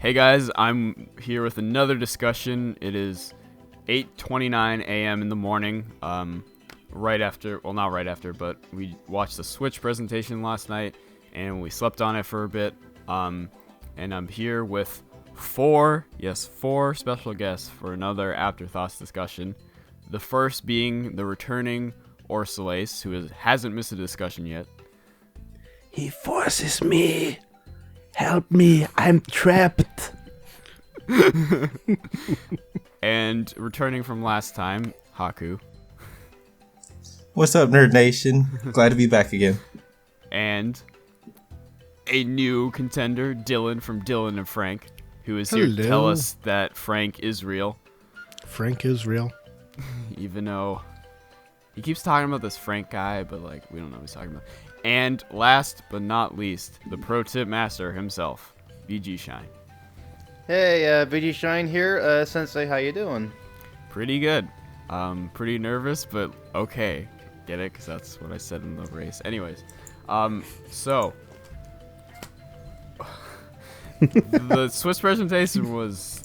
Hey guys, I'm here with another discussion. It is 8:29 a.m. in the morning. Right after, well, not right after, but we watched the Switch presentation last night, and we slept on it for a bit. And I'm here with four special guests for another Afterthoughts discussion. The first being the returning Orceloyce, who hasn't missed a discussion yet. He forces me. Help me, I'm trapped. And returning from last time, Haku. What's up, Nerd Nation? Glad to be back again. And a new contender, Dillon from Dillon and Frank, who is here to tell us that Frank is real. Frank is real. Even though he keeps talking about this Frank guy, but we don't know what he's talking about. And last but not least, the pro tip master himself, VGShine. Hey, VGShine here. Sensei, how you doing? Pretty good. Pretty nervous, but okay. Get it? Because that's what I said in the race. Anyways, so the Swiss presentation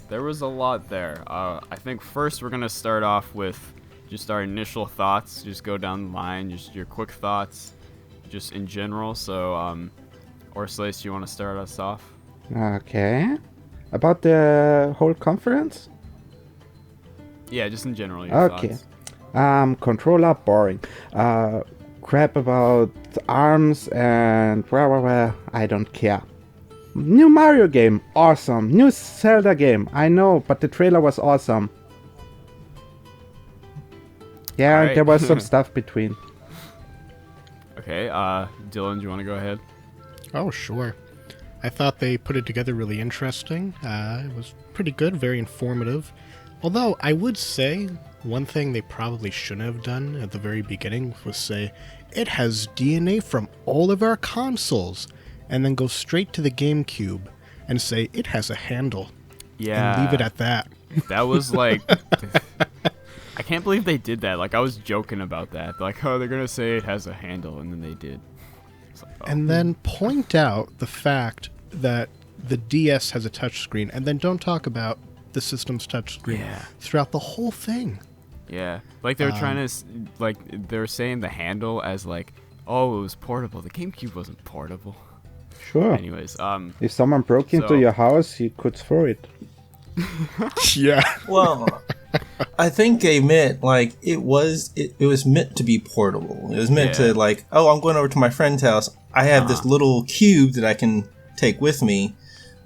there was a lot there. I think first we're gonna start off with just our initial thoughts. Just go down the line, just your quick thoughts, just in general. So, Orceloyce, you want to start us off? Okay. About the whole conference? Yeah, just in general. Your thoughts. Controller boring. Crap about arms and blah blah blah. I don't care. New Mario game, awesome. New Zelda game, I know, but the trailer was awesome. Yeah, right. There was some stuff between. Okay, Dillon, do you want to go ahead? Oh, sure. I thought they put it together really interesting. It was pretty good, very informative. Although, I would say, one thing they probably shouldn't have done at the very beginning was say, it has DNA from all of our consoles, and then go straight to the GameCube and say, it has a handle. Yeah. And leave it at that. That was I can't believe they did that. I was joking about that. Oh, they're going to say it has a handle, and then they did. And then point out the fact that the DS has a touchscreen, and then don't talk about the system's touchscreen throughout the whole thing. Yeah. They were trying to, they were saying the handle as oh, it was portable. The GameCube wasn't portable. Sure. Anyways, if someone broke into your house, you could throw it. Yeah. Well, I think they meant it was meant to be portable. It was meant to oh, I'm going over to my friend's house. I have this little cube that I can take with me,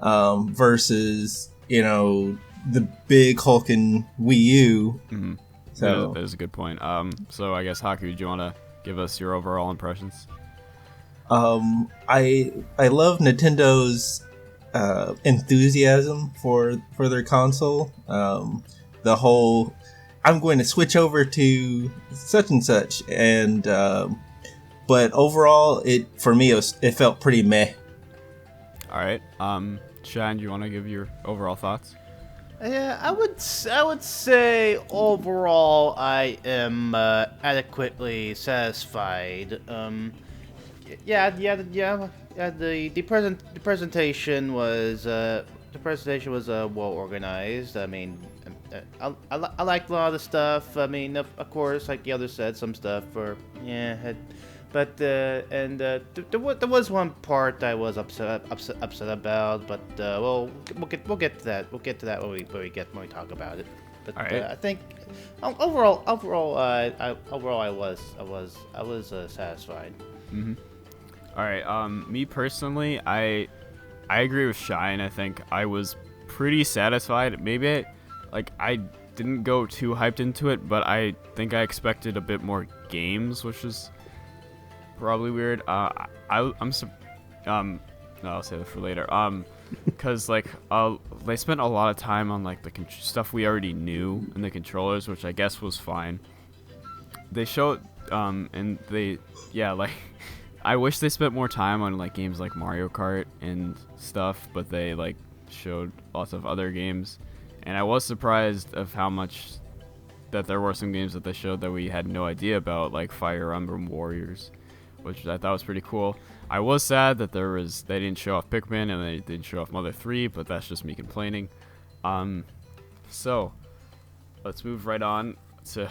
versus the big hulking Wii U. Mm-hmm. So that is a good point. So I guess Haku, do you want to give us your overall impressions? I love Nintendo's enthusiasm for their console. The whole I'm going to switch over to such and such, and but overall, for me it felt pretty meh. All right, Shine, do you want to give your overall thoughts? Yeah, I would say overall I am adequately satisfied. The presentation was well organized. I mean, I liked a lot of the stuff. I mean, of course, like the others said, some stuff but there was one part I was upset about. But we'll get to that. We'll get to that when we talk about it. But right. I think overall I was satisfied. Mm-hmm. All right. Me personally, I agree with Shine. I think I was pretty satisfied. Maybe I didn't go too hyped into it, but I think I expected a bit more games, which is probably weird. No, I'll say that for later. Because they spent a lot of time on the stuff we already knew and the controllers, which I guess was fine. They showed and they I wish they spent more time on games like Mario Kart and stuff, but they showed lots of other games, and I was surprised of how much that there were some games that they showed that we had no idea about, like Fire Emblem Warriors, which I thought was pretty cool. I was sad that they didn't show off Pikmin and they didn't show off Mother 3, but that's just me complaining. So let's move right on to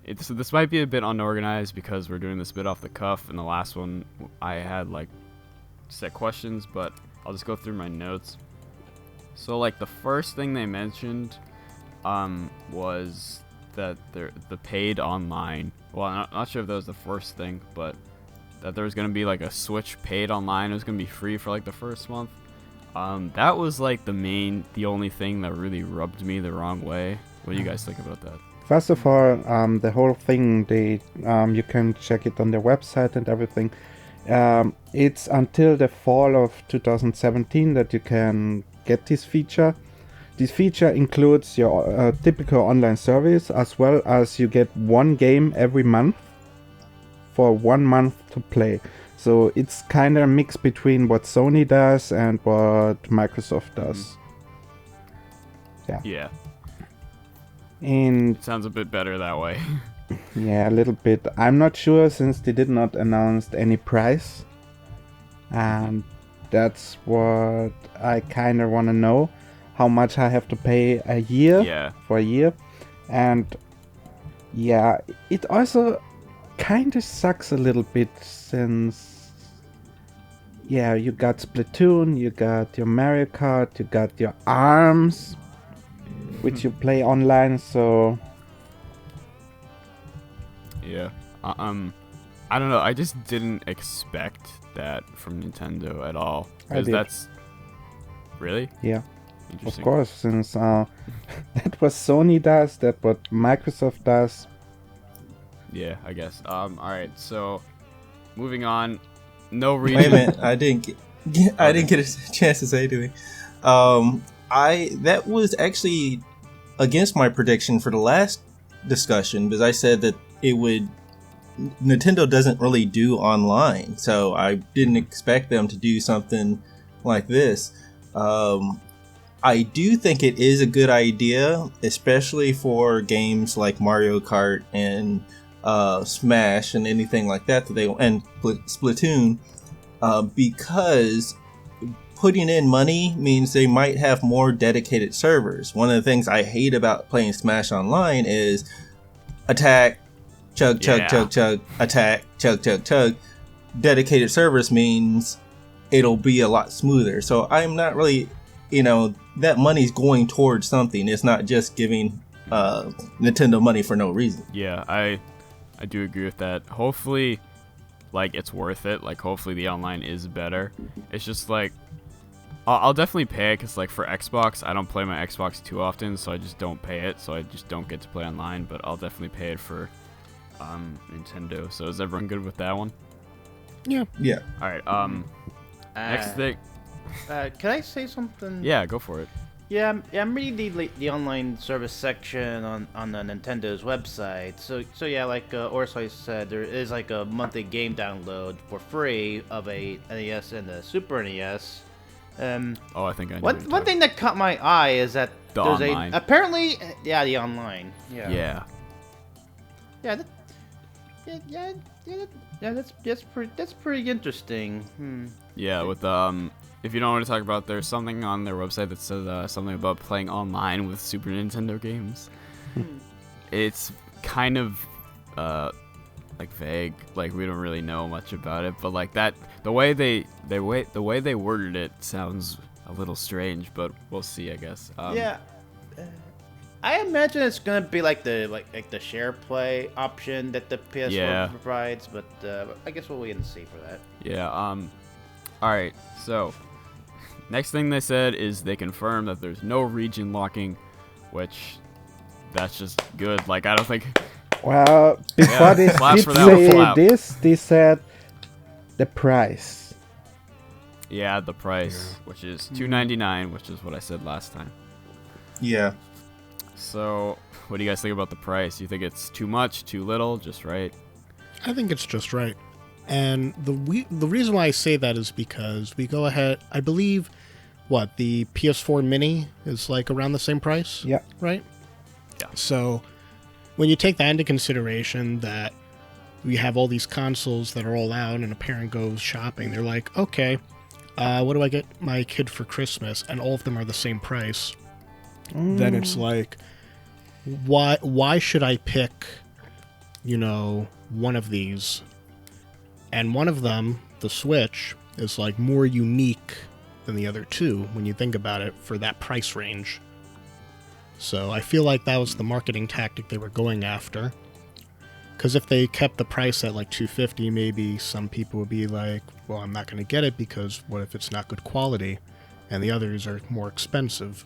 it. So this might be a bit unorganized because we're doing this a bit off the cuff. In the last one, I had like set questions, but I'll just go through my notes. So like the first thing they mentioned was that the paid online. Well, I'm not sure if that was the first thing, but that there was going to be like a Switch paid online. It was going to be free for like the first month. That was like the only thing that really rubbed me the wrong way. What do you guys think about that? First of all, the whole thing, you can check it on their website and everything. It's until the fall of 2017 that you can get this feature. This feature includes your typical online service, as well as you get one game every month for 1 month to play. So it's kind of a mix between what Sony does and what Microsoft does. Yeah. And it sounds a bit better that way. Yeah, a little bit. I'm not sure since they did not announce any price. And that's what I kind of want to know. How much I have to pay a year for a year. And yeah, it also kind of sucks a little bit since you got Splatoon, you got your Mario Kart, you got your ARMS, which you play online, so yeah. I don't know, I just didn't expect that from Nintendo at all. Because that's really? Yeah. Of course, since that what Sony does, that what Microsoft does. Yeah, I guess. Alright, so moving on. No reason. Wait a minute, I didn't get a chance to say anything. That was actually against my prediction for the last discussion, because I said that Nintendo doesn't really do online, so I didn't expect them to do something like this. I do think it is a good idea, especially for games like Mario Kart and Smash and anything like that and Splatoon, because putting in money means they might have more dedicated servers. One of the things I hate about playing Smash Online is attack, chug, attack, chug. Dedicated servers means it'll be a lot smoother. So I'm not really, that money's going towards something. It's not just giving Nintendo money for no reason. Yeah, I do agree with that. Hopefully, it's worth it. Hopefully the online is better. It's just I'll definitely pay it because for Xbox, I don't play my Xbox too often, so I just don't pay it. So I just don't get to play online, but I'll definitely pay it for Nintendo. So is everyone good with that one? Yeah. All right. Next thing. Can I say something? Yeah, go for it. Yeah, I'm reading the online service section on the Nintendo's website. So yeah, like Orceloyce said, there is a monthly game download for free of a NES and a Super NES. I think I know. One thing that caught my eye is that the there's online. Apparently, the online. Yeah. That's pretty interesting. Yeah, with if you don't want to talk about, there's something on their website that says something about playing online with Super Nintendo games. It's kind of vague, we don't really know much about it, but that the way they worded it sounds a little strange, but we'll see, I guess. I imagine it's gonna be the share play option that the PS4 provides, but I guess we'll wait and see for that. Yeah. All right. So, next thing they said is they confirmed that there's no region locking, which that's just good. I don't think. Well, before they did say this, they said the price. Yeah, the price, which is $2.99, which is what I said last time. Yeah. So, what do you guys think about the price? You think it's too much, too little, just right? I think it's just right. And the reason why I say that is because we go ahead, I believe, the PS4 Mini is around the same price? Yeah. Right? Yeah. So, when you take that into consideration, that we have all these consoles that are all out, and a parent goes shopping. They're like, okay, what do I get my kid for Christmas? And all of them are the same price. Then it's like, why should I pick, one of these? And one of them, the Switch, is like more unique than the other two when you think about it for that price range. So I feel like that was the marketing tactic they were going after. Because if they kept the price at like $250, maybe some people would be like, well, I'm not going to get it because what if it's not good quality? And the others are more expensive.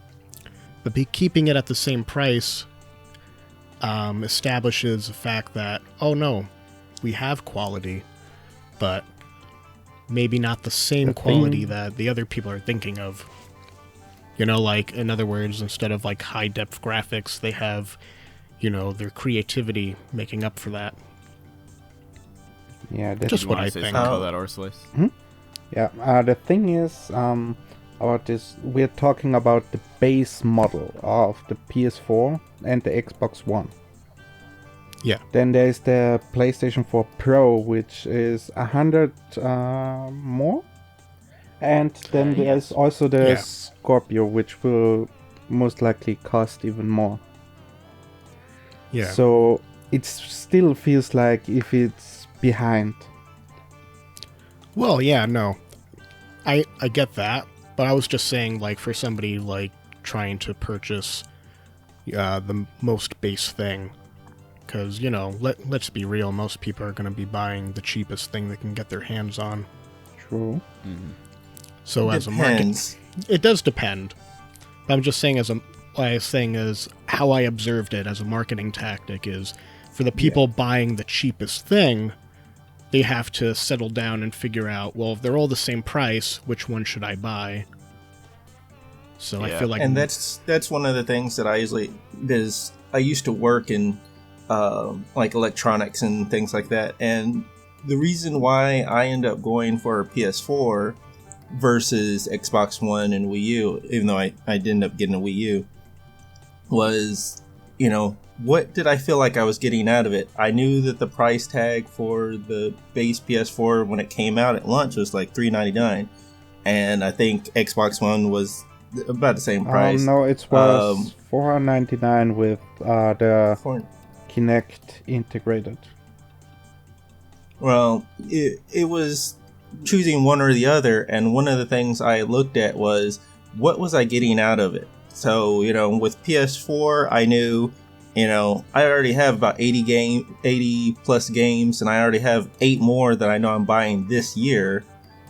But keeping it at the same price establishes the fact that, oh no, we have quality, but maybe not the same quality that the other people are thinking of. Like, in other words, instead of like high-depth graphics, they have, their creativity making up for that. Yeah, that's just what I say think. About that, Orceloyce? Yeah, the thing is, about this, we're talking about the base model of the PS4 and the Xbox One. Yeah. Then there's the PlayStation 4 Pro, which is 100 more. And then there's also the Scorpio, which will most likely cost even more. Yeah. So it still feels like if it's behind. Well, yeah, no. I get that, but I was just saying, like, for somebody, like, trying to purchase the most base thing, because, let's be real, most people are going to be buying the cheapest thing they can get their hands on. True. Mm-hmm. So as a market, it does depend. But I'm just saying, what I was saying is how I observed it as a marketing tactic is for the people buying the cheapest thing, they have to settle down and figure out, well, if they're all the same price, which one should I buy? So I feel like, and that's one of the things that I used to work in like electronics and things like that, and the reason why I end up going for a PS4 versus Xbox One and Wii U, even though I did end up getting a Wii U, was, what did I feel like I was getting out of it? I knew that the price tag for the base PS4 when it came out at launch was like $399, and I think Xbox One was about the same price. No, it was $499 with the Kinect integrated. Well, it was choosing one or the other, and one of the things I looked at was, what was I getting out of it? So, with PS4, I knew, I already have about 80 plus games, and I already have 8 more that I know I'm buying this year,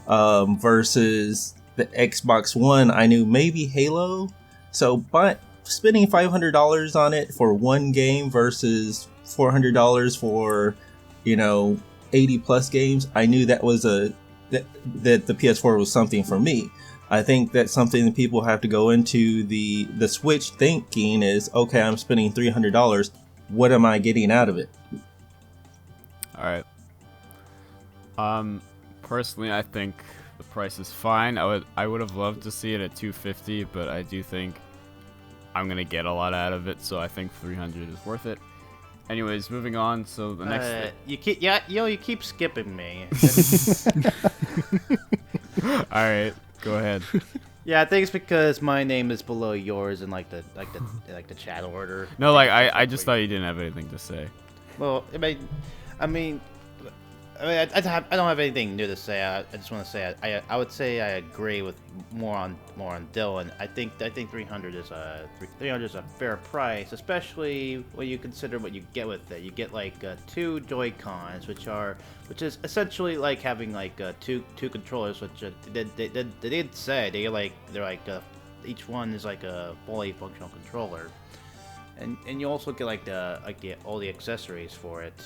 versus the Xbox One, I knew maybe Halo. So, spending $500 on it for one game versus $400 for, 80 plus games, I knew that was that the PS4 was something for me. I think that's something that people have to go into the Switch thinking is, okay, I'm spending $300. What am I getting out of it? All right. Personally, I think the price is fine. I would have loved to see it at $250, but I do think I'm gonna get a lot out of it, so I think $300 is worth it. Anyways, moving on. So the next, you keep skipping me. all right, go ahead. Yeah, I think it's because my name is below yours in like the chat order. No, I just thought you didn't have anything to say. Well, I mean, I don't have anything new to say. I just want to say I would say I agree with more on Dillon. I think $300 is a fair price, especially when you consider what you get with it. You get like 2 Joy-Cons, which is essentially like having like two controllers, which they did say they're like each one is like a fully functional controller, and you also get like all the accessories for it.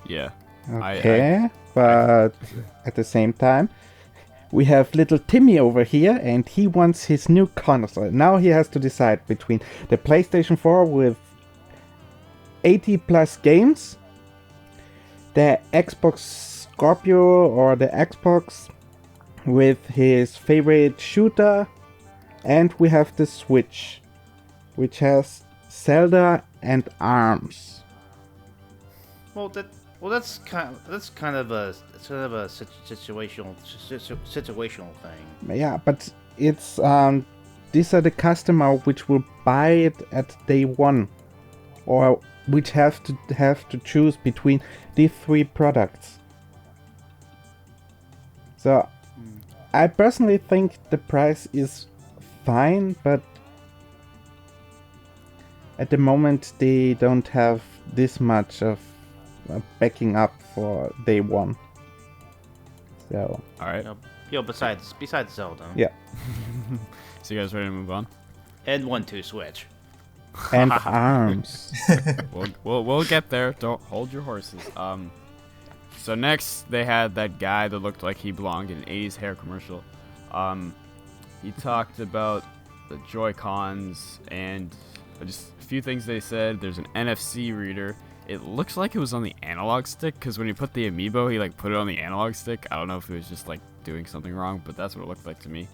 Yeah. Okay, but at the same time, we have little Timmy over here, and he wants his new console. Now he has to decide between the PlayStation 4 with 80 plus games, the Xbox Scorpio or the Xbox with his favorite shooter, and we have the Switch, which has Zelda and ARMS. Well, Well, that's kind of a situational thing. Yeah, but it's these are the customer which will buy it at day one, or which have to choose between these three products. So I personally think the price is fine, but at the moment they don't have this much of backing up for day one. So All right. Besides Zelda. yeah. So you guys ready to move on? And 1-2 Switch. And arms. We'll get there. Don't hold your horses. So next they had that guy that looked like he belonged in an 80s hair commercial. He talked about the Joy-Cons and just a few things they said. There's an NFC reader. It looks like it was on the analog stick, because when he put the amiibo, he like put it on the analog stick. I don't know if he was just like doing something wrong, but that's what it looked like to me.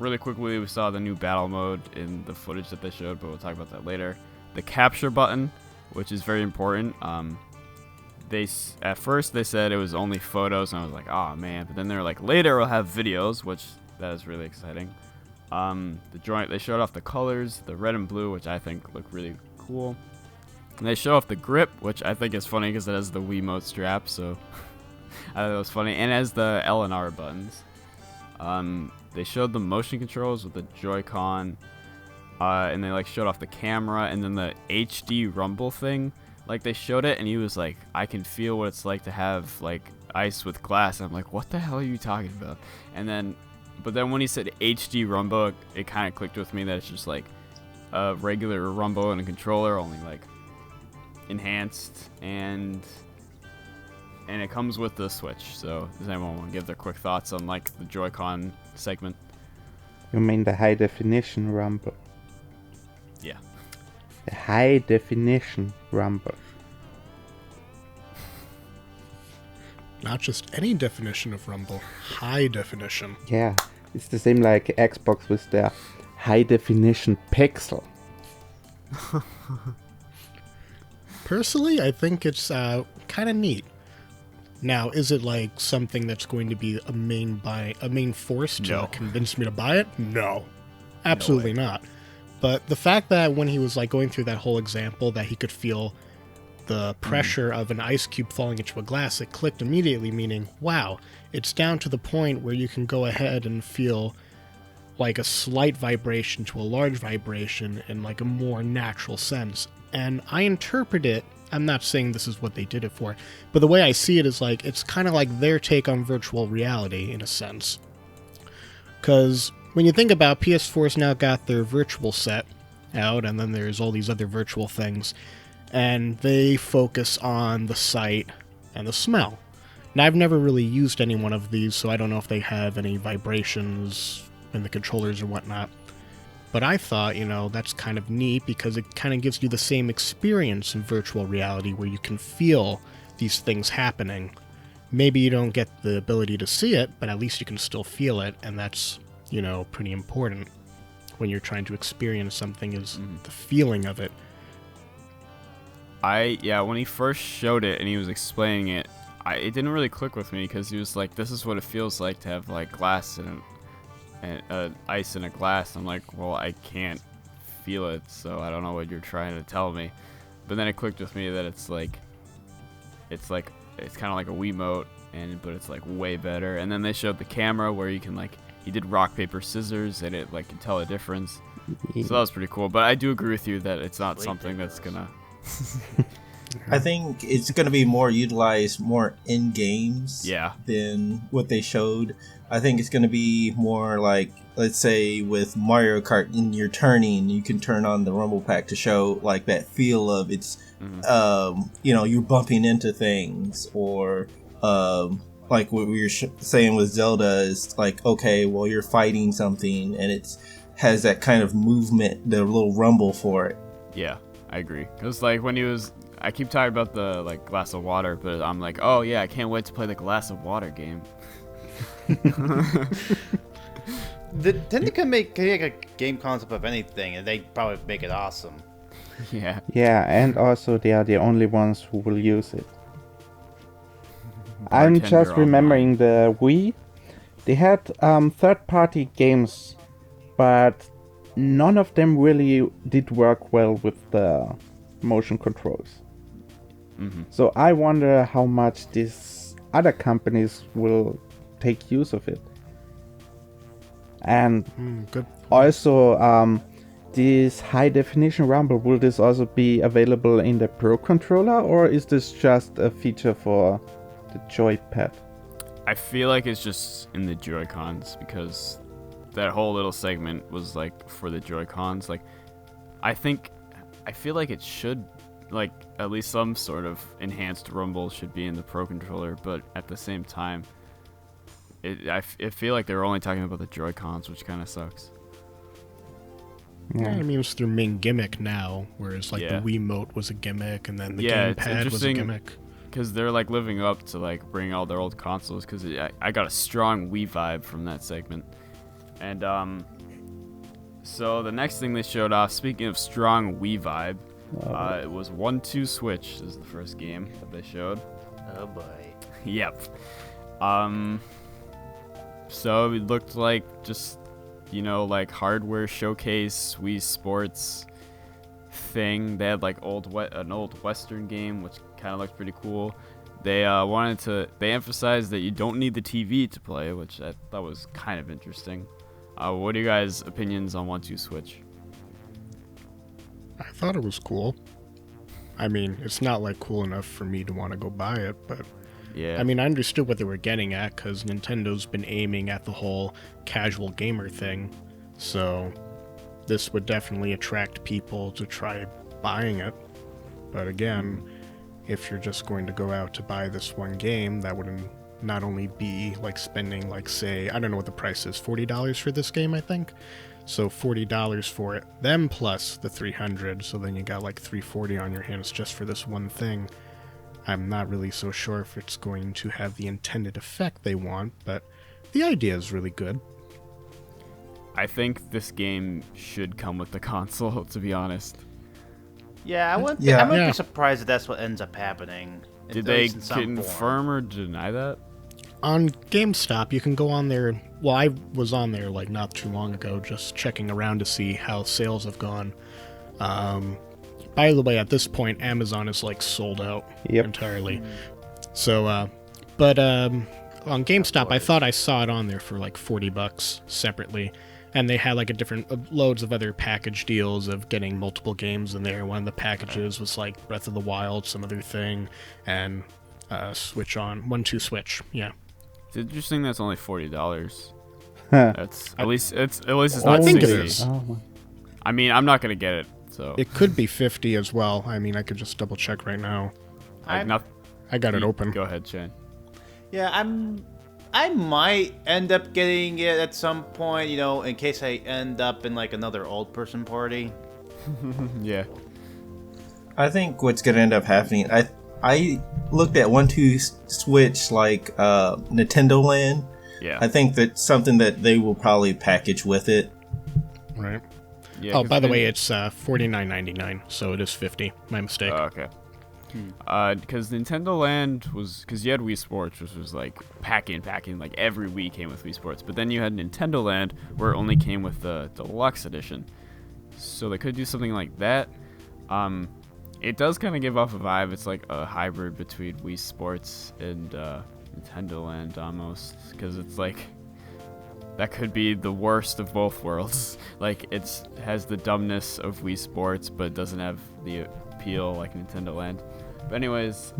Really quickly, we saw the new battle mode in the footage that they showed, but we'll talk about that later. The capture button, which is very important. At first they said it was only photos, and I was like, oh man. But then they were like, later we'll have videos, which that is really exciting. They showed off the colors, the red and blue, which I think look really cool. And they show off the grip, which I think is funny because it has the Wiimote strap, so I thought it was funny. And it has the L and R buttons. They showed the motion controls with the Joy-Con, and they like showed off the camera, and then the HD rumble thing. Like they showed it, and he was like, I can feel what it's like to have like ice with glass. And I'm like, what the hell are you talking about? But then when he said HD rumble, it kind of clicked with me that it's just like a regular rumble and a controller, only like enhanced, and it comes with the Switch. So does anyone want to give their quick thoughts on like the Joy-Con segment? You mean the high definition rumble? Yeah. The high definition rumble. Not just any definition of rumble, high definition. Yeah, it's the same like Xbox with their high definition pixel. Personally, I think it's kind of neat. Now, is it like something that's going to be a main force to No. convince me to buy it? No, absolutely not. But the fact that when he was like going through that whole example that he could feel the pressure of an ice cube falling into a glass, it clicked immediately, meaning, wow, it's down to the point where you can go ahead and feel like a slight vibration to a large vibration in like a more natural sense. And I interpret it, I'm not saying this is what they did it for, but the way I see it is like, it's kind of like their take on virtual reality in a sense. Because when you think about PS4's now got their virtual set out, and then there's all these other virtual things, and they focus on the sight and the smell. Now, I've never really used any one of these, so I don't know if they have any vibrations in the controllers or whatnot. But I thought, that's kind of neat because it kind of gives you the same experience in virtual reality where you can feel these things happening. Maybe you don't get the ability to see it, but at least you can still feel it, and that's, pretty important when you're trying to experience something is the feeling of it. When he first showed it and he was explaining it, it didn't really click with me because he was like, this is what it feels like to have like glass and ice in a glass. I'm like, well, I can't feel it, so I don't know what you're trying to tell me. But then it clicked with me that it's kind of like a Wiimote, but it's like way better. And then they showed the camera where you can like, he did rock paper scissors and it like can tell a difference. So that was pretty cool. But I do agree with you that it's not something that's gonna. I think it's going to be more utilized more in games than what they showed. I think it's going to be more like, let's say with Mario Kart, in your turning, you can turn on the rumble pack to show like that feel of it's, you're bumping into things, or like what we were saying with Zelda is like, okay, well, you're fighting something and it has that kind of movement, the little rumble for it. Yeah, I agree. Because like when I keep talking about the like glass of water, but I'm like, oh yeah, I can't wait to play the glass of water game. Then they can make a game concept of anything, and they probably make it awesome. Yeah. Yeah, and also they are the only ones who will use it. I'm just Bartender remembering the Wii. They had third-party games, but none of them really did work well with the motion controls. Mm-hmm. So I wonder how much these other companies will take use of it. And Good. also, this high-definition rumble, will this also be available in the Pro Controller, or is this just a feature for the joypad? I feel like it's just in the Joy-Cons because that whole little segment was like for the Joy-Cons. Like, I feel like it should, like, at least some sort of enhanced rumble should be in the Pro Controller, but at the same time, I feel like they're only talking about the Joy-Cons, which kind of sucks. Yeah, I mean, it's their main gimmick now, whereas like Yeah. the Wiimote was a gimmick, and then the Yeah, it's gamepad was a interesting. gimmick. Because they're like living up to like bringing all their old consoles. Because I got a strong Wii vibe from that segment. And so the next thing they showed off, speaking of strong Wii vibe, it was 1-2 Switch. This is the first game that they showed. Oh boy. Yep. So it looked like just, like hardware showcase Wii Sports thing. They had like an old Western game, which kind of looked pretty cool. They they emphasized that you don't need the TV to play, which I thought was kind of interesting. What are you guys' opinions on 1-2 Switch? I thought it was cool. I mean, it's not like cool enough for me to want to go buy it, but Yeah. I mean, I understood what they were getting at because Nintendo's been aiming at the whole casual gamer thing, so this would definitely attract people to try buying it. But again, if you're just going to go out to buy this one game, that would not only be like spending, like, say, I don't know what the price is, $40 for this game, I think. So $40 for it, then plus the $300, so then you got like $340 on your hands just for this one thing. I'm not really so sure if it's going to have the intended effect they want, but the idea is really good. I think this game should come with the console, to be honest. Yeah, I wouldn't Yeah. be surprised if that's what ends up happening. Did at they least in some confirm or deny that? On GameStop, you can go on there. Well, I was on there like not too long ago, just checking around to see how sales have gone. By the way, at this point, Amazon is like sold out entirely. So, but on GameStop, I thought I saw it on there for like $40 separately, and they had like a different loads of other package deals of getting multiple games in there. One of the packages was like Breath of the Wild, some other thing, and Switch on 1-2 Switch. Yeah. It's interesting that's only $40. Huh. That's at least it's not I think it 60. is. Oh, my. I mean, I'm not gonna get it, so It could be 50 as well. I mean, I could just double check right now. like not. I got it open. Go ahead, Shane. Yeah, I might end up getting it at some point, in case I end up in like another old person party. Yeah. I think what's gonna end up happening. I looked at 1-2 Switch like Nintendo Land. Yeah. I think that's something that they will probably package with it. Right. Yeah, Oh, 'cause by the then- way, it's $49.99, so it is 50. My mistake. Oh, okay. Because Nintendo Land was, because you had Wii Sports, which was like packing, like every Wii came with Wii Sports, but then you had Nintendo Land where it only came with the deluxe edition. So they could do something like that. It does kind of give off a vibe. It's like a hybrid between Wii Sports and Nintendo Land almost, because it's like that could be the worst of both worlds. Like it has the dumbness of Wii Sports, but doesn't have the appeal like Nintendo Land. But anyways,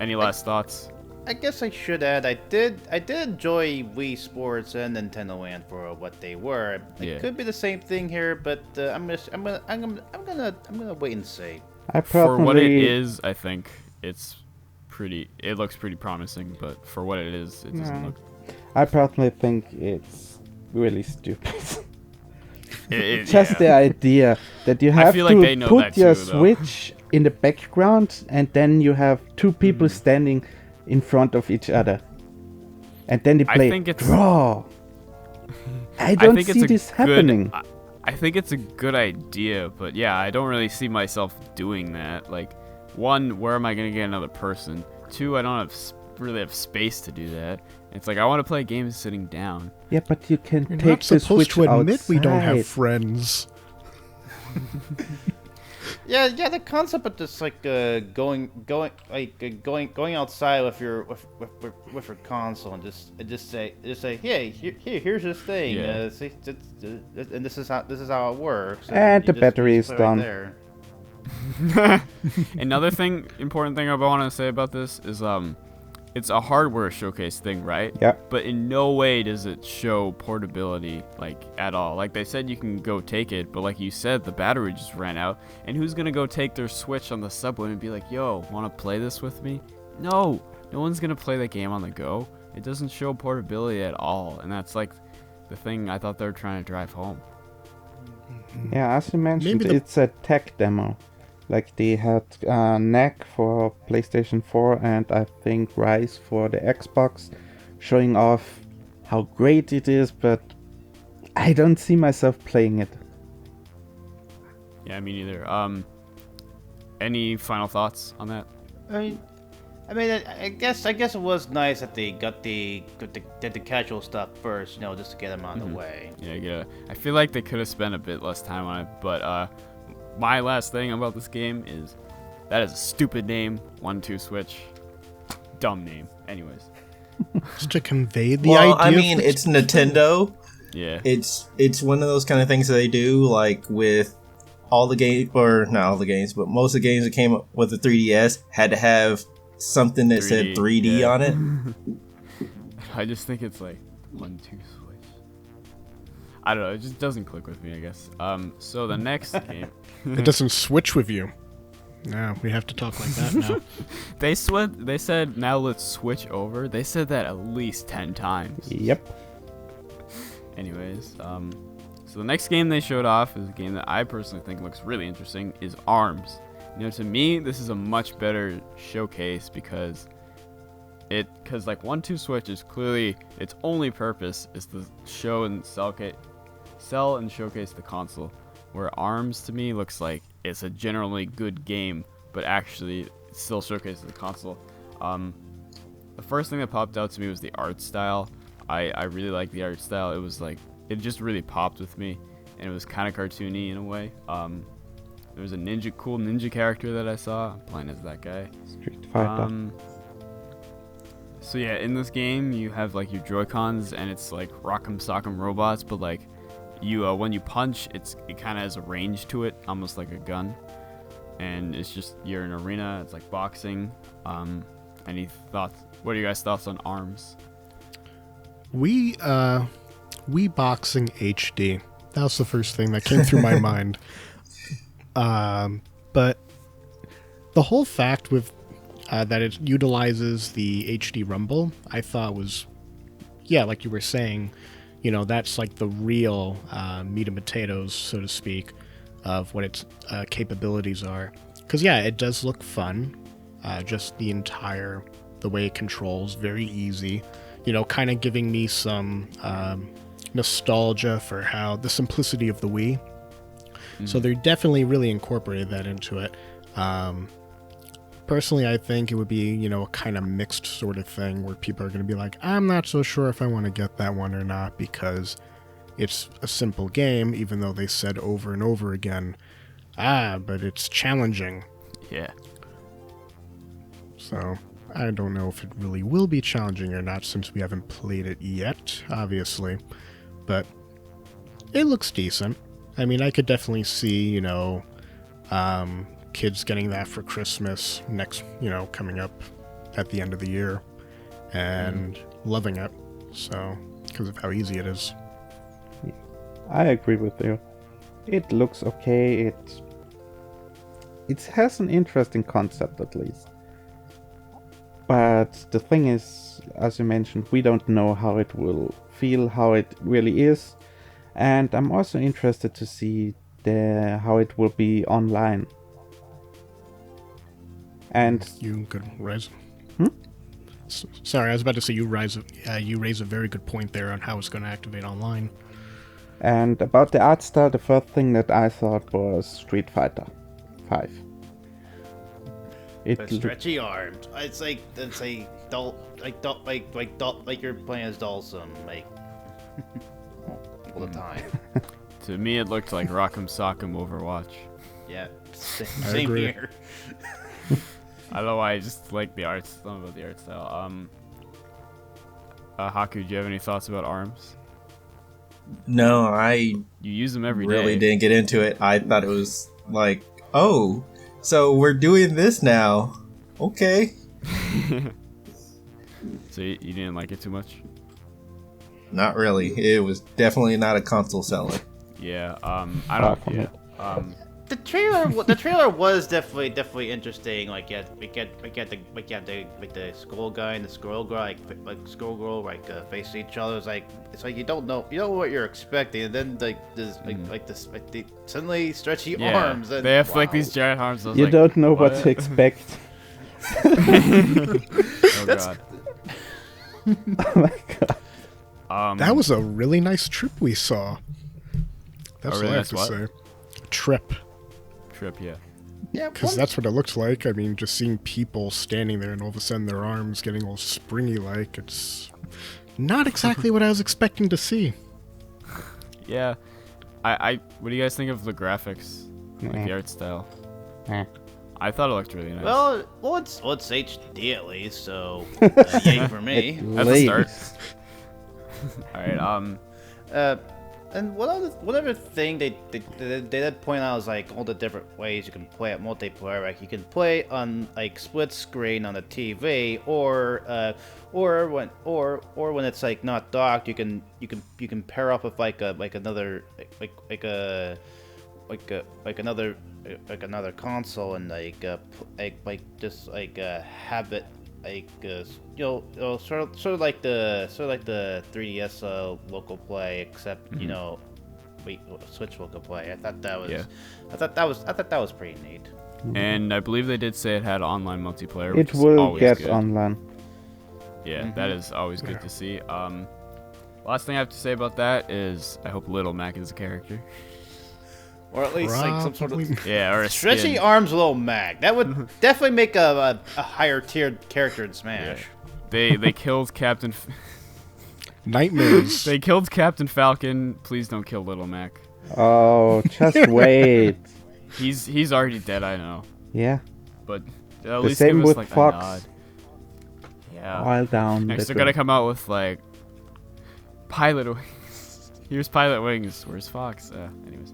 any last thoughts? I guess I should add I did enjoy Wii Sports and Nintendo Land for what they were. It Yeah. could be the same thing here, but I'm gonna wait and see. I For what it personally, is, I think it looks pretty promising, but for what it is, it doesn't look. I personally think it's really stupid. Just yeah. the idea that you have feel to like they know put that your too, though. Switch in the background, and then you have two people standing in front of each other, and then they I play think it's- draw. I don't think see it's a this good- happening. I think it's a good idea, but yeah, I don't really see myself doing that. Like, one, where am I gonna get another person? Two, I don't really have space to do that. It's like I want to play games sitting down. Yeah, but you can You're take not the supposed Switch to admit we don't have outside. friends. Yeah, the concept of just like going outside with your console and just say hey here's this thing Yeah. see, and this is how it works And the you battery just is put it right done. there. Another important thing I want to say about this is it's a hardware showcase thing, right? Yeah. But in no way does it show portability, like, at all. Like, they said you can go take it, but like you said, the battery just ran out. And who's gonna go take their Switch on the subway and be like, yo, wanna play this with me? No one's gonna play the game on the go. It doesn't show portability at all, and that's like the thing I thought they were trying to drive home. Yeah, as you mentioned, Maybe the- it's a tech demo. Like they had NEC for PlayStation 4 and I think Rise for the Xbox, showing off how great it is, but I don't see myself playing it. Yeah, me neither. Any final thoughts on that? I guess it was nice that they got the casual stuff first, you know, just to get them out of the way. Yeah. I feel like they could have spent a bit less time on it, but my last thing about this game is that is a stupid name. 1-2 Switch. Dumb name. Anyways. Just to convey the Well, idea. I mean, of it's Nintendo. Yeah. It's one of those kind of things that they do, like with all the games, or not all the games, but most of the games that came up with the 3DS had to have something that said 3D yeah. on it. I just think it's like 1-2 Switch. I don't know. It just doesn't click with me, I guess. So the next game. It doesn't switch with you. No, we have to talk like that now. They said now let's switch over. They said that at least 10 times. Yep. Anyways, so the next game they showed off is a game that I personally think looks really interesting, is ARMS. You know, to me, this is a much better showcase because like 1-2 Switch is clearly its only purpose is to show and sell and showcase the console. Where ARMS to me looks like it's a generally good game, but actually it still showcases the console. The first thing that popped out to me was the art style. I really like the art style. It was like, it just really popped with me, and it was kind of cartoony in a way. There was a cool ninja character that I saw. I'm playing as that guy. Street Fighter. So yeah, in this game you have like your Joy-Cons, and it's like Rock'em Sock'em robots, but like you when you punch, it kind of has a range to it, almost like a gun. And it's just, you're in an arena. It's like boxing. Any thoughts? What are you guys' thoughts on ARMS? We Boxing HD. That was the first thing that came through my mind. But the whole fact with that it utilizes the HD Rumble, I thought was, yeah, like you were saying, you know, that's like the real meat and potatoes, so to speak, of what its capabilities are. Because, yeah, it does look fun. Just the way it controls, very easy. You know, kind of giving me some nostalgia for how the simplicity of the Wii. So they're definitely really incorporated that into it. Personally, I think it would be, you know, a kind of mixed sort of thing where people are going to be like, I'm not so sure if I want to get that one or not because it's a simple game, even though they said over and over again, but it's challenging. Yeah. So I don't know if it really will be challenging or not since we haven't played it yet, obviously. But it looks decent. I mean, I could definitely see, you know, kids getting that for Christmas coming up at the end of the year and loving it. So, because of how easy it is. I agree with you. It looks okay. It has an interesting concept at least. But the thing is, as you mentioned, we don't know how it will feel, how it really is. And I'm also interested to see how it will be online. And You could raise. Hmm? Sorry, I was about to say you raise a very good point there on how it's going to activate online. And about the art style, the first thing that I thought was Street Fighter 5. The stretchy arms. It's like like you're playing as Dawson, like all the time. To me, it looked like Rock'em Sock'em Overwatch. Yeah, same agree. here. I don't know why, I just like the art. Something about the art style. Haku, do you have any thoughts about arms? No, I You use them every day. really didn't get into it. I thought it was like, oh, so we're doing this now. Okay. So you didn't like it too much? Not really. It was definitely not a console seller. Yeah. I don't. for me. Yeah. The trailer was definitely interesting. Like we get the skull guy and the squirrel guy, like squirrel girl, face each other. It's like you don't know what you're expecting, and then suddenly stretchy Yeah. arms. And They have like wow. these giant arms. I was You like, don't know what to expect. Oh god. Oh my god. That was a really nice trip we saw. That's really what I have nice to what? say. Trip. Trip. Yeah. Yeah, Because that's what it looks like. I mean, just seeing people standing there and all of a sudden their arms getting all springy like, it's not exactly what I was expecting to see. Yeah. I what do you guys think of the graphics? Like the art style? Eh. I thought it looked really nice. well, it's HD at least, so yay for me. That's a start. Please. Alright, And whatever thing they did point out is like all the different ways you can play it multiplayer. Like you can play on like split screen on the TV, or when it's like not docked, you can pair up with another console and have it sort of like the 3DS local play, except Switch local play. I thought that was pretty neat. and I believe they did say it had online multiplayer. It Which is will always get good. online. Yeah, that is always good to see. Last thing I have to say about that is I hope Little Mac is a character. Or at least like some sort of Probably. Yeah, or a stretchy skin. arms Little Mac. That would definitely make a higher tiered character in Smash. They killed Captain. Nightmares. They killed Captain Falcon. Please don't kill Little Mac. Oh, just wait. He's already dead. I know, Yeah. but at The least same give us with like Fox. a nod. Yeah. All down. Next, they're little. gonna come out with like Pilot Wings. Here's Pilot Wings. Where's Fox? Anyways.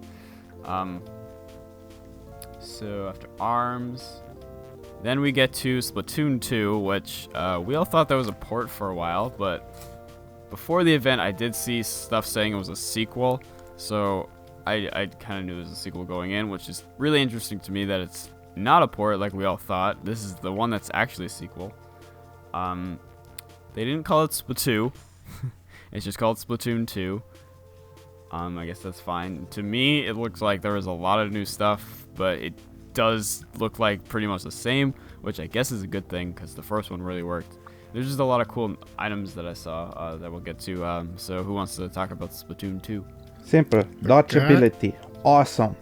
So after ARMS, then we get to Splatoon 2, which we all thought that was a port for a while, but before the event, I did see stuff saying it was a sequel. So I kind of knew it was a sequel going in, which is really interesting to me that it's not a port like we all thought. This is the one that's actually a sequel. They didn't call it Splatoon. It's just called Splatoon 2. I guess that's fine. To me, it looks like there was a lot of new stuff, but it does look like pretty much the same, which I guess is a good thing because the first one really worked. There's just a lot of cool items that I saw that we'll get to. So who wants to talk about Splatoon 2? Simple. Dodgeability. Awesome.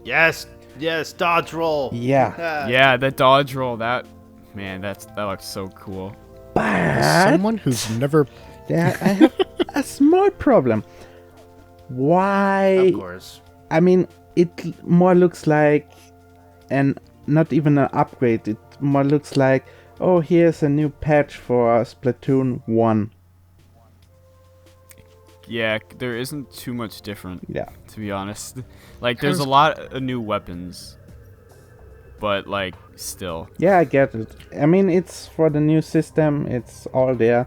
Yes, dodge roll. Yeah. Yeah, that dodge roll, that looks so cool. But Someone who's never. I have a small problem. Why? Of course. I mean, it more looks like, and not even an upgrade. It more looks like, oh, here's a new patch for Splatoon 1. Yeah, there isn't too much different, Yeah. to be honest. Like, there's a lot of new weapons, but, like, still. Yeah, I get it. I mean, it's for the new system. It's all there.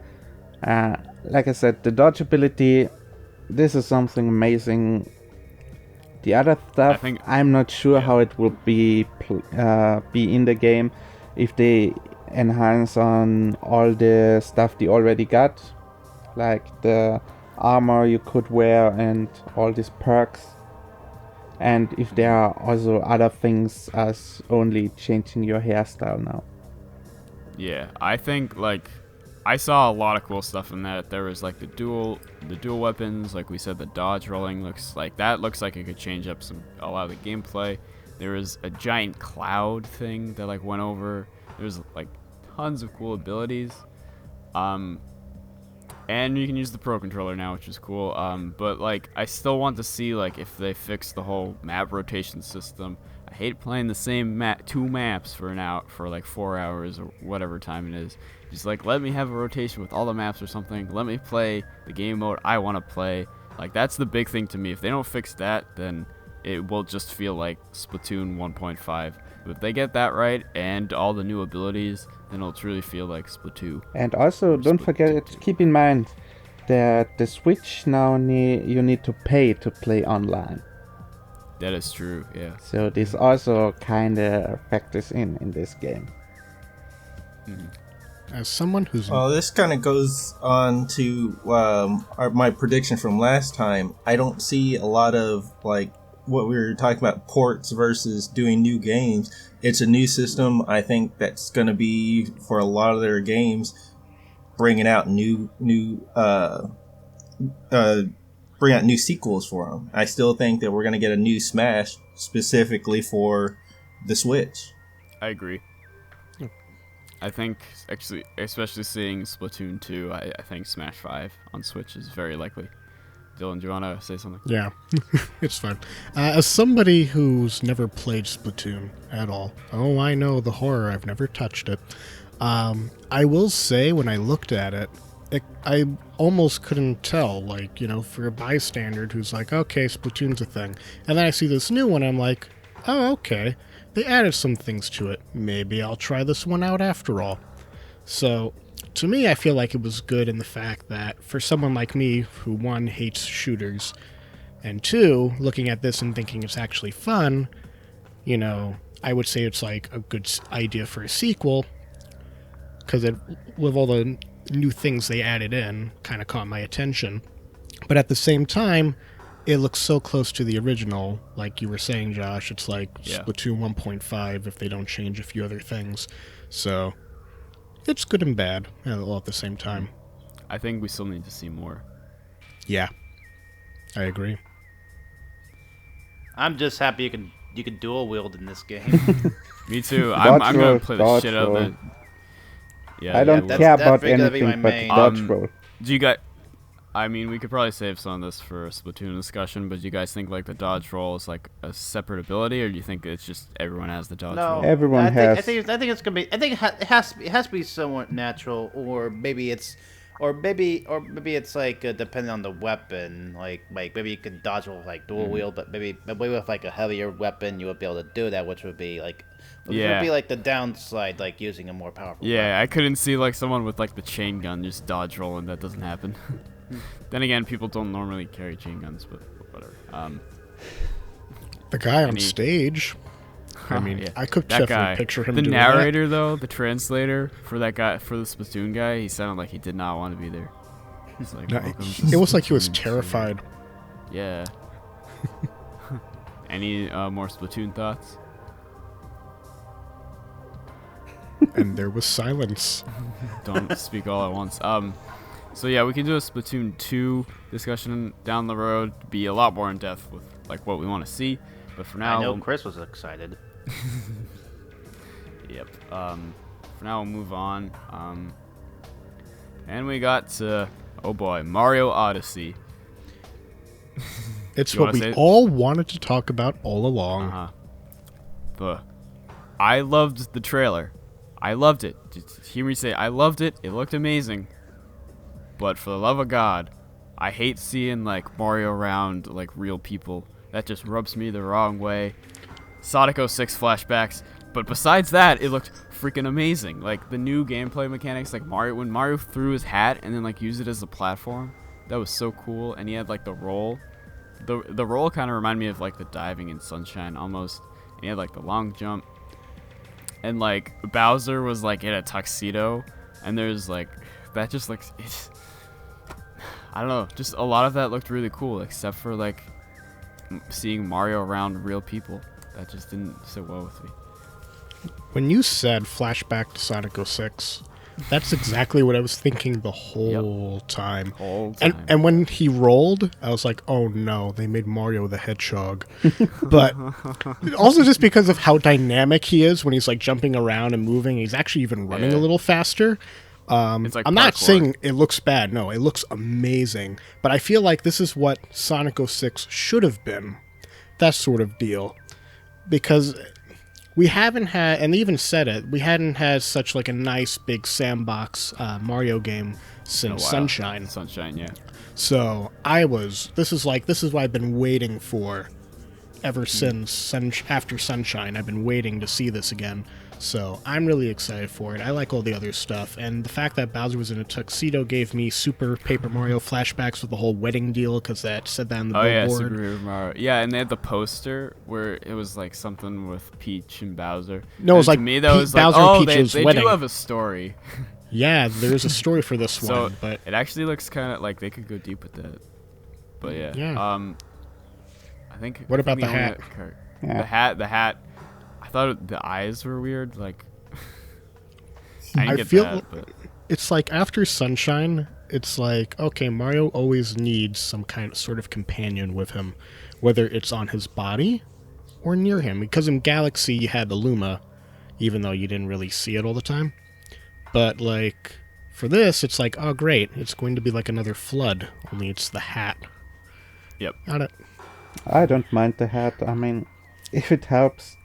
Like I said, the dodge ability, this is something amazing. The other stuff, I'm not sure how it will be in the game if they enhance on all the stuff they already got, like the armor you could wear and all these perks. And if there are also other things as only changing your hairstyle now. Yeah, I think, like, I saw a lot of cool stuff in that. There was like the dual weapons, like we said, the dodge rolling looks like it could change up a lot of the gameplay. There was a giant cloud thing that like went over. There's like tons of cool abilities. And you can use the Pro Controller now, which is cool. But like I still want to see like if they fix the whole map rotation system. I hate playing the same two maps for like 4 hours or whatever time it is. Just like let me have a rotation with all the maps or something. Let me play the game mode I want to play. Like that's the big thing to me. If they don't fix that, then it will just feel like Splatoon 1.5. But if they get that right and all the new abilities, then it'll truly feel like Splatoon. And also, don't forget, keep in mind that the Switch now you need to pay to play online. That is true, yeah. So this also kind of factors in this game. As someone who's... Well, this kind of goes on to my prediction from last time. I don't see a lot of, like, what we were talking about, ports versus doing new games. It's a new system. I think that's going to be, for a lot of their games, bringing out new sequels for them. I still think that we're going to get a new Smash specifically for the Switch. I agree. I think, actually, especially seeing Splatoon 2, I think Smash 5 on Switch is very likely. Dillon, do you want to say something? Yeah, it's fine. As somebody who's never played Splatoon at all, I know the horror, I've never touched it. I will say, when I looked at it, I almost couldn't tell, like, for a bystander who's like, okay, Splatoon's a thing. And then I see this new one, I'm like, oh, okay. They added some things to it. Maybe I'll try this one out after all. So, to me, I feel like it was good in the fact that for someone like me, who one, hates shooters, and two, looking at this and thinking it's actually fun, I would say it's like a good idea for a sequel, because with all the new things they added in, kind of caught my attention. But at the same time, it looks so close to the original, like you were saying, Josh. It's like Splatoon 1.5 if they don't change a few other things. So, it's good and bad all at the same time. I think we still need to see more. Yeah, I agree. I'm just happy you can dual wield in this game. Me too. I'm gonna play the shit out of it. Yeah, I don't care about anything but dodge roll. Do you guys? I mean, we could probably save some of this for a Splatoon discussion, but do you guys think like the dodge roll is like a separate ability, or do you think it's just everyone has the dodge roll? Everyone has. I think it's gonna be. I think it has to be somewhat natural, or maybe it's like depending on the weapon. Like maybe you can dodge with like dual wield, but maybe with like a heavier weapon you would be able to do that, which would be like. Would be like the downside, like using a more powerful weapon. I couldn't see like someone with like the chain gun just dodge rolling. That doesn't happen. Then again, people don't normally carry chain guns, but whatever. The guy on stage. I mean, I could definitely picture him. The doing narrator, that. though, the translator for that guy, for the Splatoon guy, he sounded like he did not want to be there. He's like, it was like he was terrified. Yeah. Any more Splatoon thoughts? And there was silence. Don't speak all at once. So yeah, we can do a Splatoon 2 discussion down the road, be a lot more in depth with like what we want to see. But for now, I know Chris was excited. Yep. For now, we'll move on. And we got to, oh boy, Mario Odyssey. It's what we all wanted to talk about all along. I loved the trailer. I loved it. Just hear me say, I loved it. It looked amazing. But for the love of God, I hate seeing like Mario around like real people. That just rubs me the wrong way. Sonic 06 flashbacks. But besides that, it looked freaking amazing. Like the new gameplay mechanics, like when Mario threw his hat and then like used it as a platform, that was so cool. And he had like the roll. The roll kind of reminded me of like the diving in Sunshine almost. And he had like the long jump. And like Bowser was like in a tuxedo, and there's like that just looks. I don't know, just a lot of that looked really cool, except for like seeing Mario around real people. That just didn't sit well with me. When you said flashback to Sonic 06, That's exactly what I was thinking the whole time. Whole time. And when he rolled, I was like, oh no, they made Mario the Hedgehog. But also just because of how dynamic he is when he's like jumping around and moving, he's actually even running a little faster. It's like I'm not parkour. saying it looks bad. No, it looks amazing. But I feel like this is what Sonic 06 should have been. That sort of deal. Because we haven't had, and they even said it, we hadn't had such like a nice big sandbox Mario game since Sunshine. Sunshine, yeah. So this is what I've been waiting for ever since after Sunshine. I've been waiting to see this again. So I'm really excited for it. I like all the other stuff, and the fact that Bowser was in a tuxedo gave me Super Paper Mario flashbacks with the whole wedding deal, because that said that on the billboard. Yeah, Super Paper Mario. Yeah, and they had the poster where it was like something with Peach and Bowser. No, it was and like to me that was Bowser like, and Peach's they wedding. do have a story. Yeah, there's a story for this So one, but it actually looks kind of like they could go deep with that. But yeah. I think. What about we the only hat? got The hat. I thought the eyes were weird. Like. I didn't get feel that, but. it's like after Sunshine, it's like, okay, Mario always needs some kind of sort of companion with him, whether it's on his body or near him. Because in Galaxy, you had the Luma, even though you didn't really see it all the time. But like for this, it's like, oh great, it's going to be like another Flood, only it's the hat. Yep. I don't mind the hat. I mean, if it helps,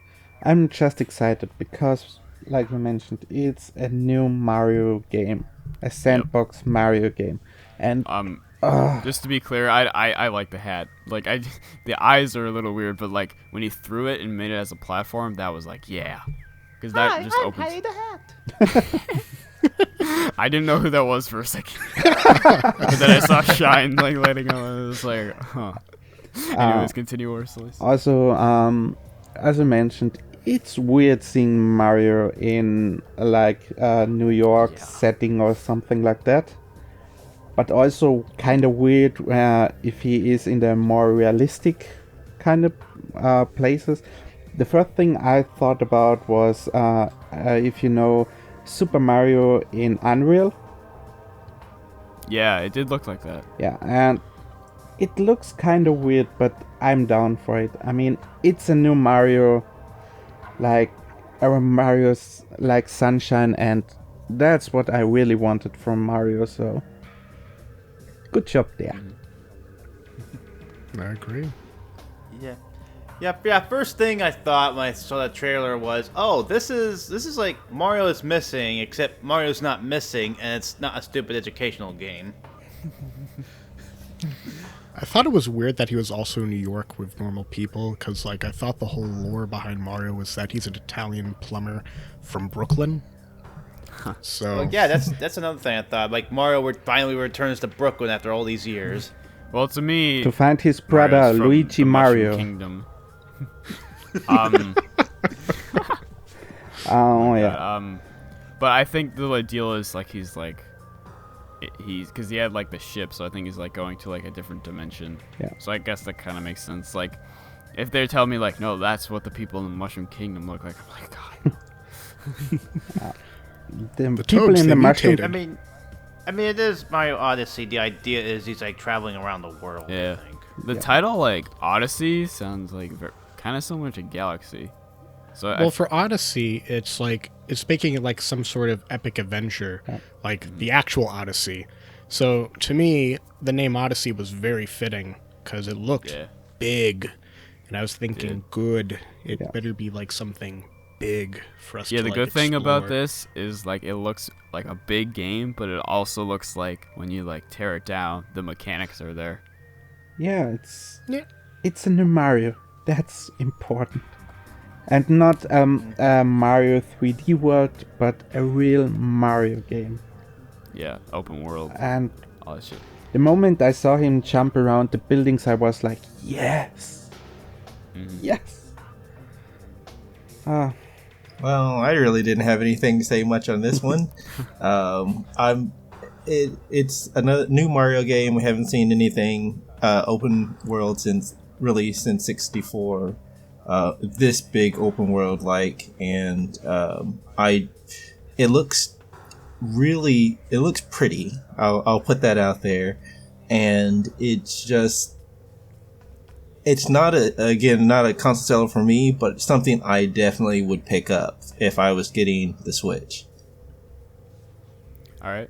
I'm just excited because, like we mentioned, it's a new Mario game, a sandbox Mario game, and just to be clear, I like the hat. Like the eyes are a little weird, but like when he threw it and made it as a platform, that was like because that just opens. I the hat. I didn't know who that was for a second, but then I saw Shine like lighting up, and it was like, huh. Anyways, continue, Orceloyce. Also, as I mentioned, it's weird seeing Mario in like a New York setting or something like that. But also kind of weird if he is in the more realistic kind of places. The first thing I thought about was if you know Super Mario in Unreal. Yeah, it did look like that. Yeah, and it looks kind of weird, but I'm down for it. I mean, it's a new Mario, like our Mario's like Sunshine, and that's what I really wanted from Mario, so good job there. I agree. Yeah. First thing I thought when I saw that trailer was, oh, this is like Mario is missing, except Mario's not missing, and it's not a stupid educational game. I thought it was weird that he was also in New York with normal people, because like I thought the whole lore behind Mario was that he's an Italian plumber from Brooklyn. So Well, yeah, that's another thing I thought. Like Mario finally returns to Brooklyn after all these years. Well, to me, To find his brother Mario's from Luigi the Mushroom Mario. Kingdom. Oh yeah. But I think the deal is like he's because he had like the ship, so I think he's like going to like a different dimension. Yeah. So I guess that kind of makes sense. Like, if they're telling me like, no, that's what the people in the Mushroom Kingdom look like, I'm like, God. The people toads, in they the mushroom. mutated. I mean, it is Mario Odyssey. The idea is he's like traveling around the world. Yeah. I think. The title like Odyssey sounds like kind of similar to Galaxy. So Well, for Odyssey, it's like it's making it like some sort of epic adventure, like the actual Odyssey. So to me, the name Odyssey was very fitting because it looked big, and I was thinking, good, it better be like something big for us. yeah, to, the like, good thing about explore. this is like it looks like a big game, but it also looks like when you like tear it down, the mechanics are there. Yeah, it's a new Mario. That's important. And not a Mario 3D world, but a real Mario game. Yeah, open world, And all that shit. the moment I saw him jump around the buildings, I was like, yes! Yes! Well, I really didn't have anything to say much on this one. It's another new Mario game. We haven't seen anything open world since 64. This big open world and it looks really, it looks pretty. I'll put that out there, and it's not not a console seller for me, but something I definitely would pick up if I was getting the Switch. All right.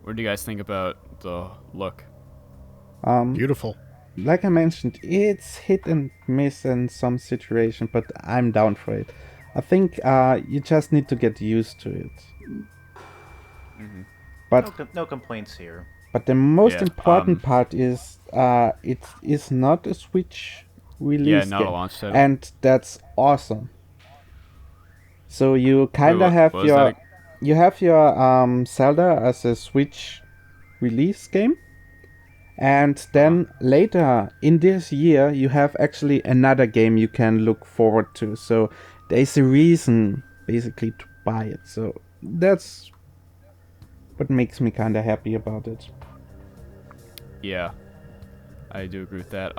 What do you guys think about the look? Beautiful. Like I mentioned, it's hit and miss in some situation, but I'm down for it. I think you just need to get used to it. Mm-hmm. But No complaints here. But the most Yeah, important part is it is not a Switch release not a game, launch title. and that's awesome. So you kind of have what was your that? Zelda as a Switch release game, and then later in this year you have actually another game you can look forward to. So there's a reason basically to buy it. So that's what makes me kind of happy about it. Yeah, I do agree with that.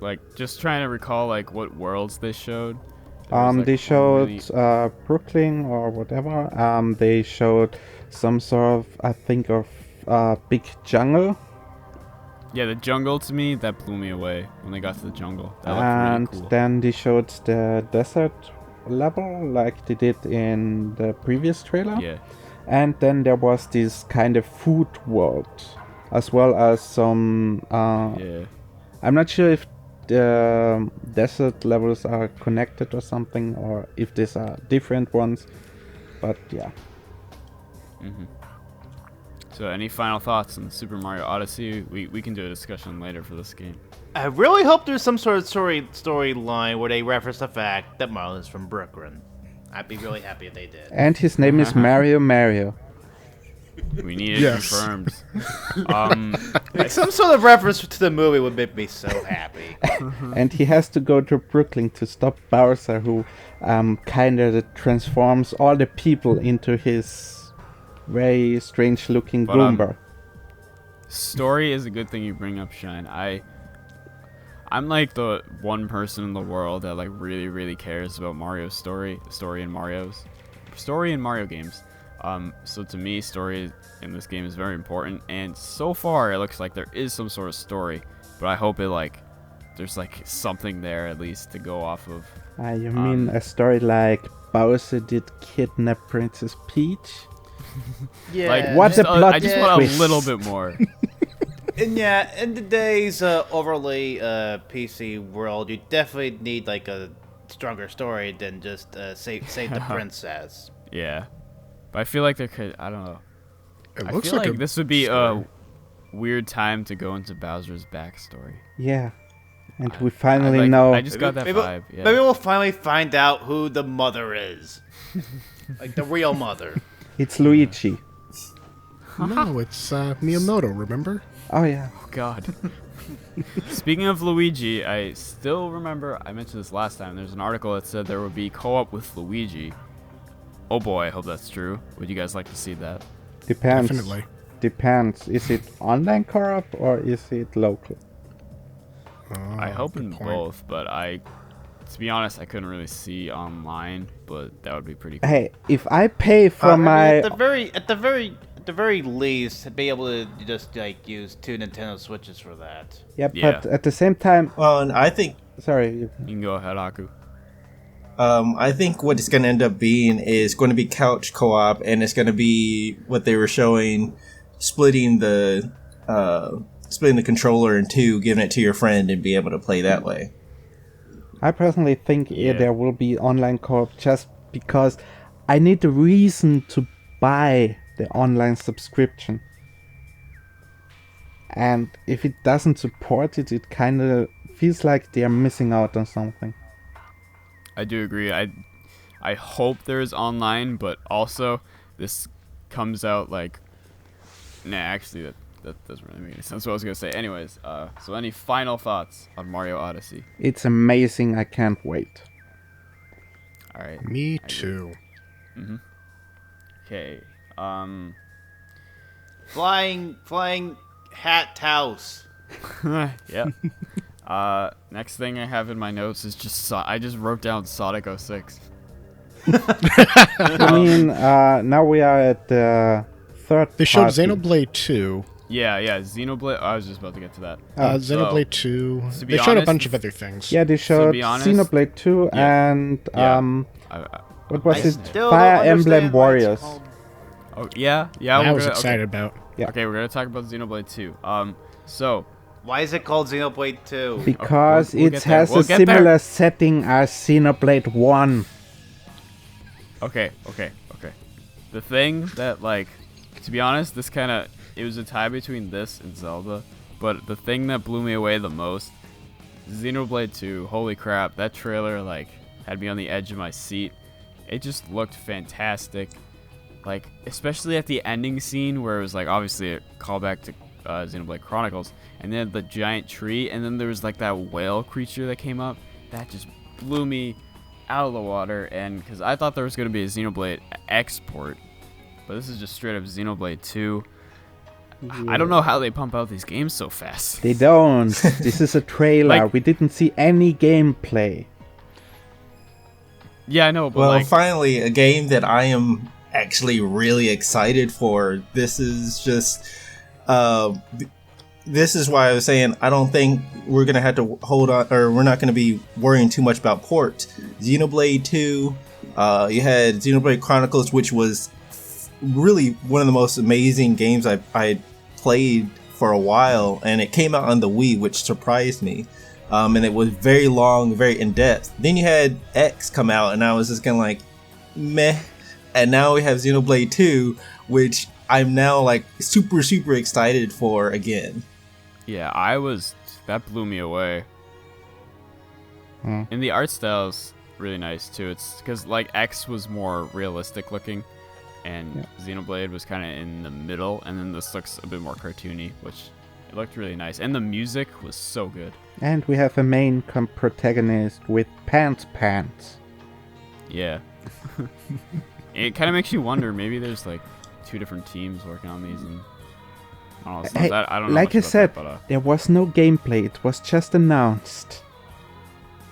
Like just trying to recall like what worlds they showed. There was, like, They one showed really- Brooklyn or whatever. They showed some sort of, I think of big jungle, Yeah, the jungle to me that blew me away when they got to the jungle. That and looked really cool. then they showed the desert level like they did in the previous trailer. Yeah, And then there was this kind of food world, as well as some. yeah. I'm not sure if the desert levels are connected or something, or if these are different ones. But yeah. So, any final thoughts on Super Mario Odyssey? We can do a discussion later for this game. I really hope there's some sort of storyline where they reference the fact that Marlon's from Brooklyn. I'd be really happy if they did. And his name is Mario. We need it Yes. confirmed. Like, some sort of reference to the movie would make me so happy. And he has to go to Brooklyn to stop Bowser, who kind of transforms all the people into his very strange-looking But, Goomba. Story is a good thing you bring up, Shine. I'm like the one person in the world that like really cares about Mario's story in Mario games. So to me, story in this game is very important, and so far it looks like there is some sort of story, but I hope there's like something there at least to go off of. You mean a story like Bowser did kidnap Princess Peach? Yeah. Like What a plot I just want twist. a little bit more. And yeah, in today's overly PC world, you definitely need like a stronger story than just save the princess. Yeah, but I feel like there could. I don't know. It I looks feel like like a this would be story. a weird time to go into Bowser's backstory. Yeah. And we finally I know. just got that maybe, vibe. Yeah. Maybe we'll finally find out who the mother is. Like the real mother. It's Luigi. No, it's Miyamoto, remember? Oh yeah. Oh God. Speaking of Luigi, I still remember I mentioned this last time. There's an article that said there would be co-op with Luigi. Oh boy, I hope that's true. Would you guys like to see that? Depends. Definitely. Depends. Is it online co-op or is it local? I hope good in point. both, but to be honest, I couldn't really see online, but that would be pretty cool. Hey, if I pay for my At the very least, be able to just like use 2 Nintendo Switches for that. yeah, Yeah. but at the same time, Well, and I think sorry, You can go ahead, Haku. I think what it's going to end up being is going to be couch co-op, and it's going to be what they were showing, splitting the controller in two, giving it to your friend, and be able to play that way. I personally think Yeah. there will be online co-op just because I need a reason to buy the online subscription. And if it doesn't support it, it kind of feels like they're missing out on something. I do agree. I hope there is online, but also this comes out like. Nah, actually, that doesn't really make any sense. What I was gonna say. Anyways, so any final thoughts on Mario Odyssey? It's amazing, I can't wait. All right. Me too. Okay. Flying hat house. Yep. Next thing I have in my notes is I just wrote down Sonic 06. I mean, now we are at the third They showed party. Xenoblade 2. Yeah, Xenoblade. I was just about to get to that. Xenoblade 2. to be They showed a honest, bunch of other things. Yeah, they showed be honest, Xenoblade 2 yeah, and what was I it? still Fire don't Emblem understand why it's Warriors. called- Oh yeah. I was okay. excited about. Yeah. Okay, we're gonna talk about Xenoblade 2. So Why is it called Xenoblade 2? Because we'll it get there. has We'll a get similar there. setting as Xenoblade 1. okay. The thing that, like, to be honest, it was a tie between this and Zelda, but the thing that blew me away the most, Xenoblade 2. Holy crap, that trailer like had me on the edge of my seat. It just looked fantastic. Like, especially at the ending scene where it was like obviously a callback to Xenoblade Chronicles, and then the giant tree, and then there was like that whale creature that came up. That just blew me out of the water, and because I thought there was going to be a Xenoblade X port, but this is just straight up Xenoblade 2. I don't know how they pump out these games so fast. They don't. This is a trailer. Like- We didn't see any gameplay. Yeah, I know, but Well, like, finally, a game that I am actually really excited for. This is just, this is why I was saying I don't think we're gonna have to hold on, or we're not gonna be worrying too much about ports. Xenoblade 2, you had Xenoblade Chronicles, which was really one of the most amazing games I played for a while, and it came out on the Wii, which surprised me. And it was very long, very in depth. Then you had X come out, and I was just kind of like, meh. And now we have Xenoblade 2, which I'm now like super excited for again. yeah, that blew me away. Hmm. And the art style's really nice too. It's because like X was more realistic looking, and Xenoblade was kind of in the middle, and then this looks a bit more cartoony, which it looked really nice. And the music was so good. And we have a main protagonist with pants. Yeah. It kind of makes you wonder, maybe there's like 2 different teams working on these, and I don't know. Hey, I don't know like much I about said, that, but, there was no gameplay. It was just announced.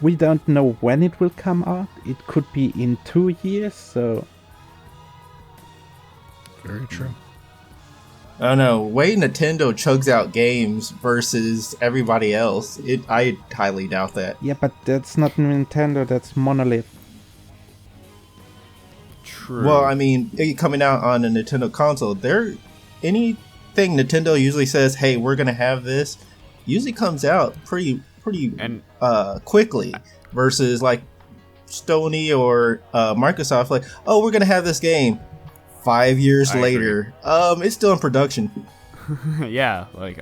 We don't know when it will come out. It could be in 2 years, so... Very true. I don't know. Way Nintendo chugs out games versus everybody else. I highly doubt that. Yeah, but that's not Nintendo, that's Monolith. true. Well, I mean, coming out on a Nintendo console, anything Nintendo usually says, "Hey, we're gonna have this," usually comes out pretty And- quickly. Versus like Sony or Microsoft, like, "Oh, we're gonna have this game." 5 years I later, it's still in production. yeah, like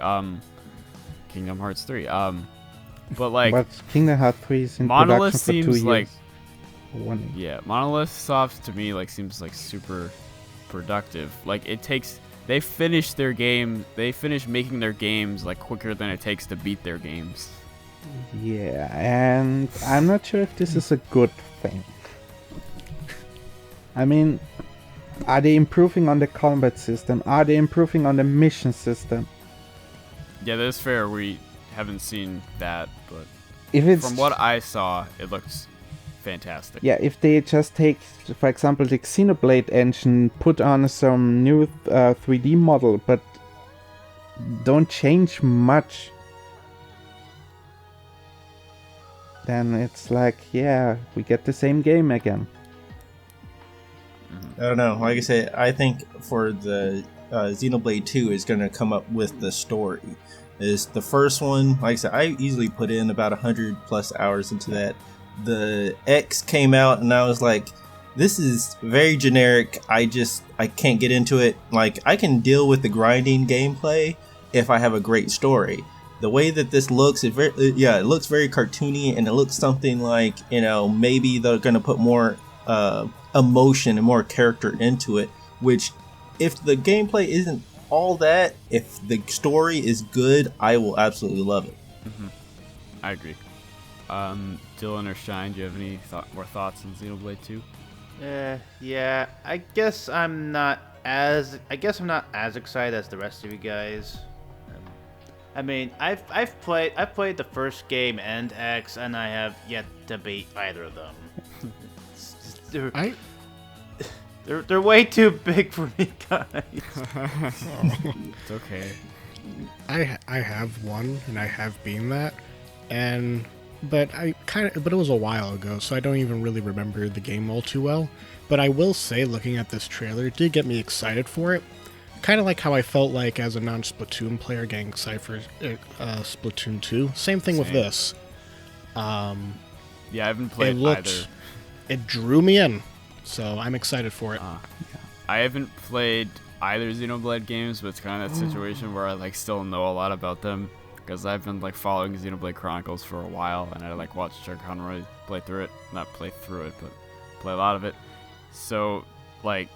Kingdom Hearts 3. But like But Kingdom Hearts 3 is in Monolith production for 2 seems years. like One. yeah, Monolith Soft to me like seems like super productive. Like they finish their game, they finish making their games like quicker than it takes to beat their games. Yeah, and I'm not sure if this is a good thing. I mean, are they improving on the combat system? Are they improving on the mission system? Yeah, that's fair. We haven't seen that, but If it's from what I saw, it looks fantastic. yeah, if they just take, for example, the Xenoblade engine, put on some new 3D model, but don't change much, then it's like, yeah, we get the same game again. I don't know. Like I said, I think for the Xenoblade 2 is going to come up with the story. Is the first one, like I said, I easily put in about 100 plus hours into that. The X came out and I was like, this is very generic. I can't get into it. Like, I can deal with the grinding gameplay if I have a great story. The way that this looks, it looks very cartoony, and it looks something like, maybe they're going to put more emotion and more character into it, which if the gameplay isn't all that, if the story is good, I will absolutely love it. Mm-hmm. I agree. Dillon or Shine, do you have any more thoughts on Xenoblade 2? Yeah. I guess I'm not as excited as the rest of you guys. I mean, I've played the first game and X, and I have yet to beat either of them. I They're way too big for me, guys. It's okay. I have one and I have beaten that, but it was a while ago, so I don't even really remember the game all too well. But I will say, looking at this trailer, it did get me excited for it. Kind of like how I felt like as a non-Splatoon player getting excited for Splatoon 2. Same thing with this. Yeah, I haven't played either. It drew me in, so I'm excited for it. I haven't played either Xenoblade games, but it's kind of that situation where I like still know a lot about them because I've been like following Xenoblade Chronicles for a while, and I like watched Chuck Conroy play through it, not play through it, but play a lot of it. So like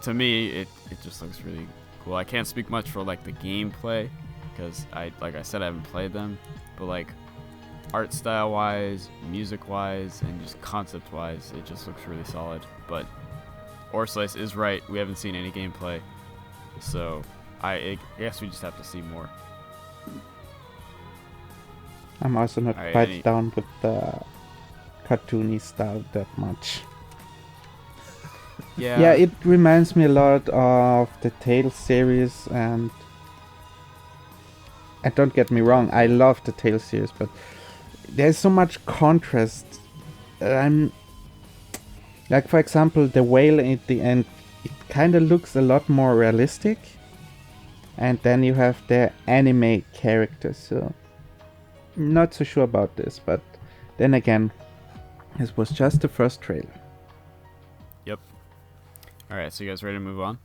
to me, it just looks really cool. I can't speak much for like the gameplay because like I said, I haven't played them, but like art style wise, music wise, and just concept wise, it just looks really solid. But Orceloyce is right, we haven't seen any gameplay, so I guess we just have to see more. I'm also not quite down with the cartoony style that much. Yeah, it reminds me a lot of the Tales series, and don't get me wrong, I love the Tales series, but there's so much contrast. Like, for example, the whale at the end, it kind of looks a lot more realistic, and then you have the anime characters, so not so sure about this, but then again, this was just the first trailer. Yep. Alright, so you guys ready to move on?